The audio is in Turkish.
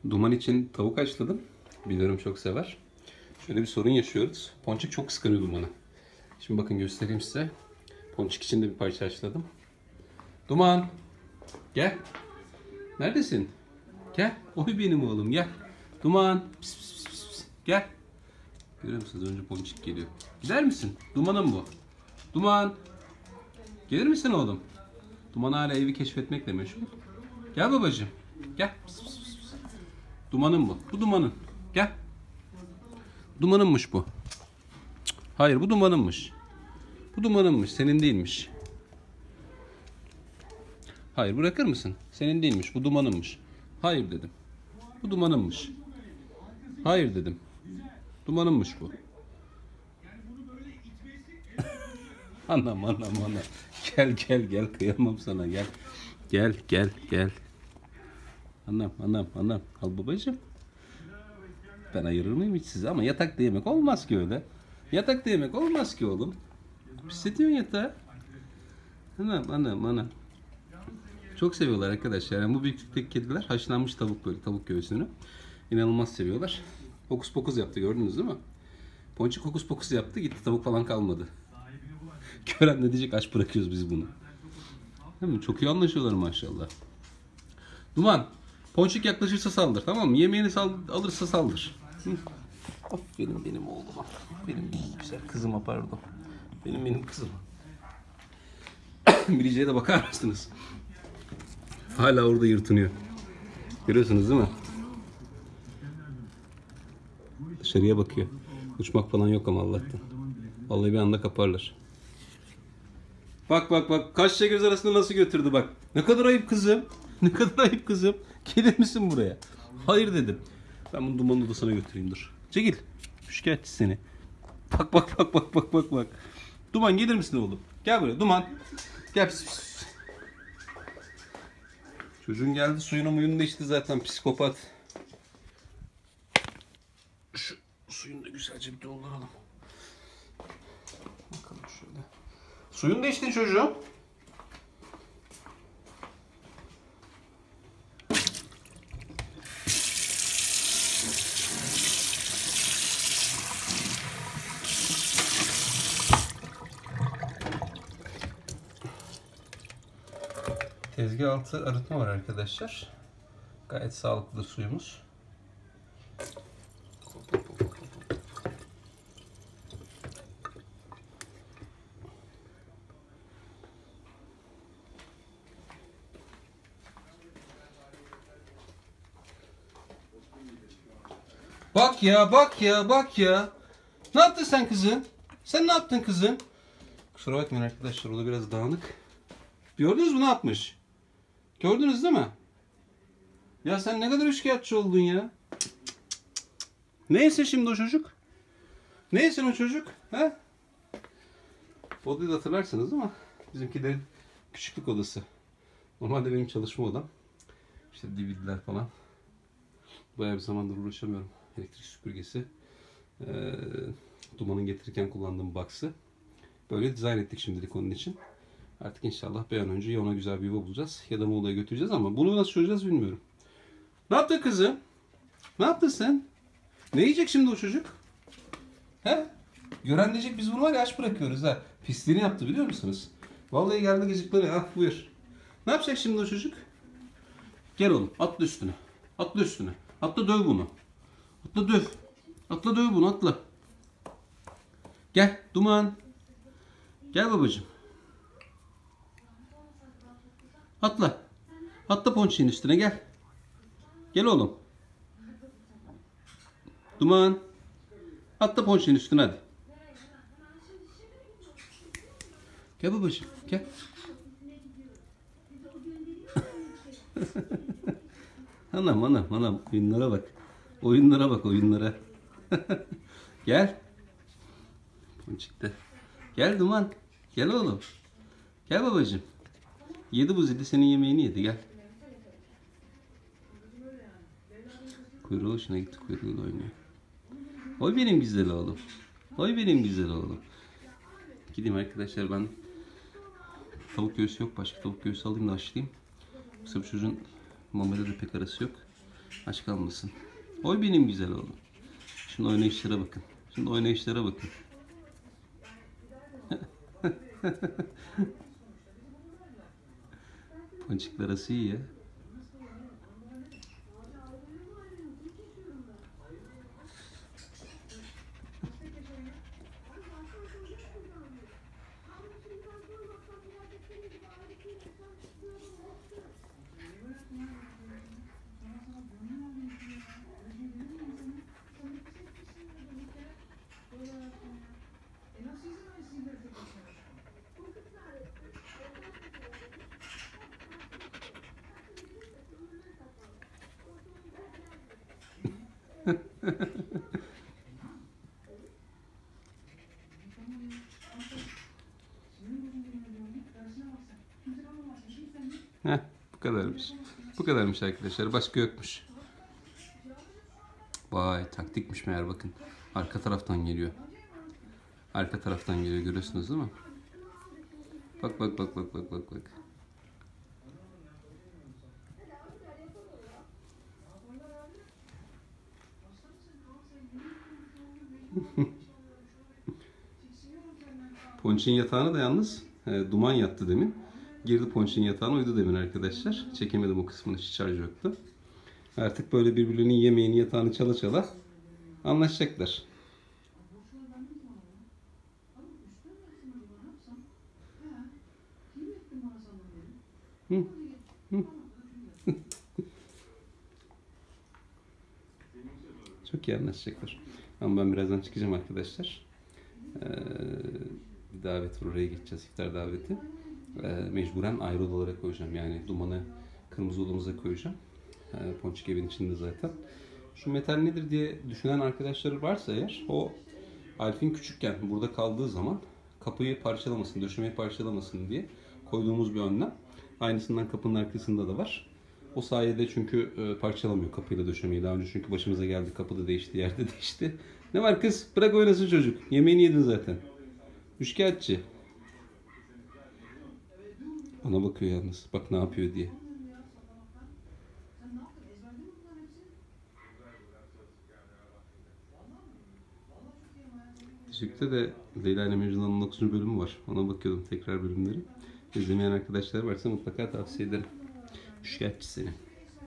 Duman için tavuk haşladım. Biliyorum çok sever. Şöyle bir sorun yaşıyoruz. Ponçik çok kıskanıyor Duman'ı. Şimdi bakın göstereyim size. Ponçik için de bir parça haşladım. Duman! Gel. Neredesin? Gel. Oy benim oğlum gel. Duman! Pis, pis, pis, pis. Gel. Görüyor musunuz? Önce Ponçik geliyor. Gider misin? Duman'ım bu. Duman! Gelir misin oğlum? Duman hala evi keşfetmekle meşgul. Gel babacığım. Gel. Pis, pis, pis. Duman'ın bu. Bu Duman'ın. Gel. Duman'ınmış bu. Hayır bu Duman'ınmış. Bu Duman'ınmış. Senin değilmiş. Hayır bırakır mısın? Senin değilmiş. Bu Duman'ınmış. Hayır dedim. Bu Duman'ınmış. Hayır dedim. Duman'ınmış bu. Anam. Gel kıyamam sana gel. Gel. Anam. Al babacığım. Ben ayırır mıyım hiç sizi ama yatakta yemek olmaz ki öyle. Yatakta yemek olmaz ki oğlum. Pisletiyorsun yatağı. Anam. Çok seviyorlar arkadaşlar. Yani bu büyüklükteki kediler haşlanmış tavuk böyle tavuk göğsünü. İnanılmaz seviyorlar. Hokus pokus yaptı gördünüz değil mi? Ponçik hokus pokus yaptı gitti tavuk falan kalmadı. Gören ne diyecek aç bırakıyoruz biz bunu. Değil mi? Çok iyi anlaşıyorlar maşallah. Duman. Ponçik yaklaşırsa saldır tamam mı? Yemeğini alırsa saldır. Hı? Aferin benim oğluma. Benim güzel kızıma pardon. Benim kızıma. Biricik'e de bakar mısınız? Hala orada yırtınıyor. Görüyorsunuz değil mi? Dışarıya bakıyor. Uçmak falan yok ama Allah'tan. Vallahi bir anda kaparlar. Bak. Kaşla göz arasında nasıl götürdü bak. Ne kadar ayıp kızım. Ne kadar ayıp kızım. Gelir misin buraya? Hayır dedim. Ben bunu Duman'ın odasına götüreyim dur. Çekil. Şikayetçi seni. Bak. Duman gelir misin oğlum? Gel buraya Duman. Gel. Pis. Çocuğun geldi suyunu muyunu da içti zaten psikopat. Şu suyunu da güzelce bir dolduralım. Bakalım şöyle. Suyunu da içtin çocuğum. Tezgah altı arıtma var arkadaşlar. Gayet sağlıklı suyumuz. Bak ya. Ne yaptın sen kızım? Sen ne yaptın kızım? Kusura bakmayın arkadaşlar, o da biraz dağınık. Gördünüz mü ne yapmış? Gördünüz değil mi? Ya sen ne kadar şikayetçi oldun ya. Neyse şimdi o çocuk? Neyse o çocuk? He? Odayı da hatırlarsınız ama bizimkilerin küçüklük odası. Normalde benim çalışma odam. İşte DVD'ler falan. Bayağı bir zamandır uğraşamıyorum. Elektrik süpürgesi. Duman'ın getirirken kullandığım box'ı. Böyle dizayn ettik şimdilik onun için. Artık inşallah bir an önce ya ona güzel bir yuva bulacağız ya da Muğla'ya götüreceğiz ama bunu nasıl çözeceğiz bilmiyorum. Ne yaptın kızım? Ne yaptın sen? Ne yiyecek şimdi o çocuk? He? Gören diyecek biz bunu var ya aç bırakıyoruz ha. Pisliğini yaptı biliyor musunuz? Vallahi geldi gıcıkları. Ah buyur. Ne yapacak şimdi o çocuk? Gel oğlum atla üstüne. Atla üstüne. Atla döv bunu. Atla döv. Atla döv bunu atla. Gel Duman. Gel babacığım. Atla. Atla Ponçik'in üstüne gel. Gel oğlum. Duman. Atla Ponçik'in üstüne hadi. Gel babacığım gel. Anam. Oyunlara bak. Gel. Ponçik de. Gel Duman. Gel oğlum. Gel babacığım. Yedi bu zilli senin yemeğini yedi gel. Kuyruğu hoşuna gitti, kuyruğuyla oynuyor. Oy benim güzel oğlum. Gideyim arkadaşlar ben. Tavuk göğsü yok, başka tavuk göğsü alayım da haşlayayım. Yoksa bu çocuğun mamayla da pek arası yok. Aç kalmasın. Oy benim güzel oğlum. Şimdi oynayışlara bakın. Şimdi oynayışlara bakın. Ponçikler arası iyi ya. Heh, bu kadarmış. Bu kadarmış arkadaşlar. Başka yokmuş. Vay taktikmiş meğer bakın. Arka taraftan geliyor. Arka taraftan geliyor görüyorsunuz değil mi? Bak bak bak bak bak bak bak. Ponçin yatağına da yalnız duman yattı demin. Girdi Ponçin yatağına uyudu demin arkadaşlar. Çekemedim o kısmını, hiç şarj yoktu. Artık böyle birbirlerinin yemeğini yatağını çala çala anlaşacaklar. Hı. Hı. Çok iyi anlaşacaklar. Ama ben birazdan çıkacağım arkadaşlar. Bir davet var, oraya gideceğiz, iftar daveti. Mecburen ayrı odalara koyacağım. Yani Duman'ı kırmızı odamıza koyacağım. Ponçik evin içinde zaten. Şu metal nedir diye düşünen arkadaşları varsa eğer, o Alf'in küçükken burada kaldığı zaman kapıyı parçalamasın, döşemeyi parçalamasın diye koyduğumuz bir önlem. Aynısından kapının arkasında da var. O sayede çünkü parçalamıyor kapıyla döşemeyi. Daha önce çünkü başımıza geldi, kapıda değişti, yerde değişti. Ne var kız? Bırak oynasın çocuk. Yemeğini yedin zaten. Üçkağıtçı. Ona bakıyor yalnız. Bak ne yapıyor diye. Dizük'te de Leyla ile Mecnun'un 9. bölümü var. Ona bakıyordum, tekrar bölümleri. İzlemeyen arkadaşlar varsa mutlaka tavsiye ederim. Üçkağıtçı seni.